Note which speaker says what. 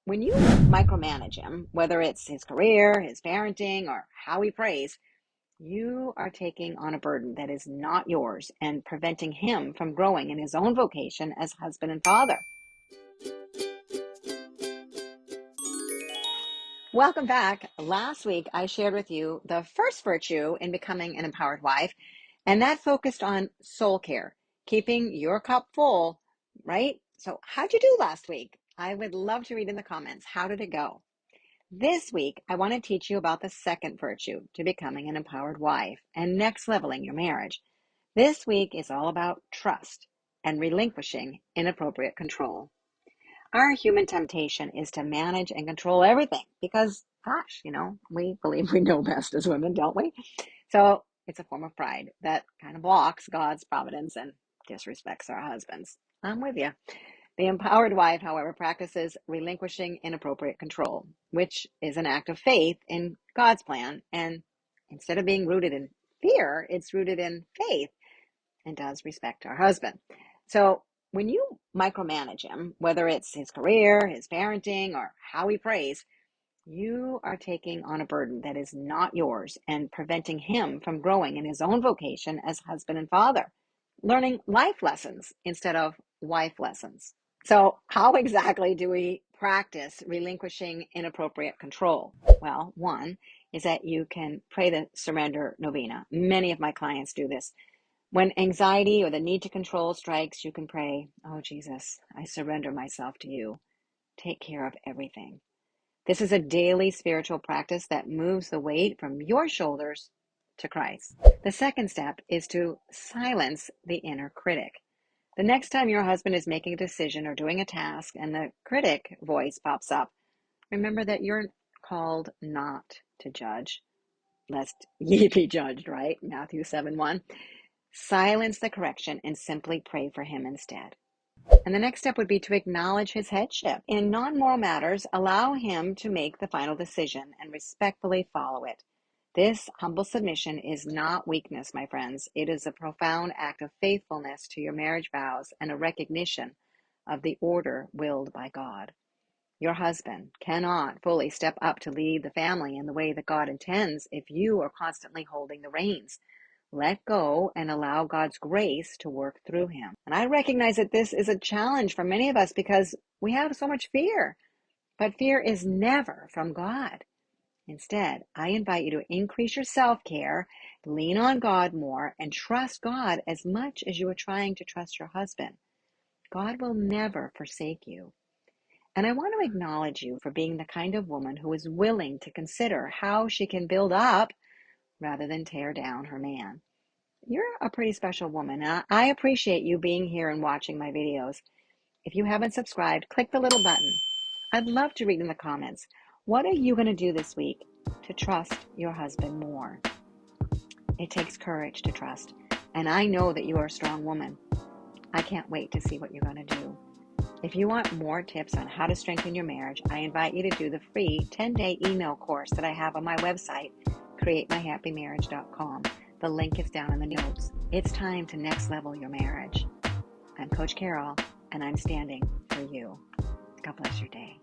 Speaker 1: when you micromanage him, whether it's his career, his parenting, or how he prays, you are taking on a burden that is not yours and preventing him from growing in his own vocation as husband and father. Welcome back. Last week, I shared with you the first virtue in becoming an empowered wife, and that focused on soul care, keeping your cup full, right? So, how'd you do last week? I would love to read in the comments. How did it go? This week, I want to teach you about the second virtue to becoming an empowered wife and next leveling your marriage. This week is all about trust and relinquishing inappropriate control. Our human temptation is to manage and control everything because, gosh, we believe we know best as women, don't we? So it's a form of pride that kind of blocks God's providence and disrespects our husbands. I'm with you. The empowered wife, however, practices relinquishing inappropriate control, which is an act of faith in God's plan. And instead of being rooted in fear, it's rooted in faith and does respect our husband. So when you micromanage him, whether it's his career, his parenting, or how he prays, you are taking on a burden that is not yours and preventing him from growing in his own vocation as husband and father, learning life lessons instead of wife lessons. So how exactly do we practice relinquishing inappropriate control? Well, one is that you can pray the Surrender Novena. Many of my clients do this. When anxiety or the need to control strikes, you can pray, "Oh, Jesus, I surrender myself to you. Take care of everything." This is a daily spiritual practice that moves the weight from your shoulders to Christ. The second step is to silence the inner critic. The next time your husband is making a decision or doing a task and the critic voice pops up, remember that you're called not to judge, lest ye be judged, right? Matthew 7:1. Silence the correction and simply pray for him instead. And the next step would be to acknowledge his headship. In non-moral matters, allow him to make the final decision and respectfully follow it. This humble submission is not weakness, my friends. It is a profound act of faithfulness to your marriage vows and a recognition of the order willed by God. Your husband cannot fully step up to lead the family in the way that God intends if you are constantly holding the reins. Let go and allow God's grace to work through him. And I recognize that this is a challenge for many of us because we have so much fear. But fear is never from God. Instead, I invite you to increase your self-care, lean on God more, and trust God as much as you are trying to trust your husband. God will never forsake you. And I want to acknowledge you for being the kind of woman who is willing to consider how she can build up rather than tear down her man. You're a pretty special woman. I appreciate you being here and watching my videos. If you haven't subscribed, click the little button. I'd love to read in the comments. What are you going to do this week to trust your husband more? It takes courage to trust, and I know that you are a strong woman. I can't wait to see what you're going to do. If you want more tips on how to strengthen your marriage, I invite you to do the free 10-day email course that I have on my website, createmyhappymarriage.com. The link is down in the notes. It's time to next level your marriage. I'm Coach Carol, and I'm standing for you. God bless your day.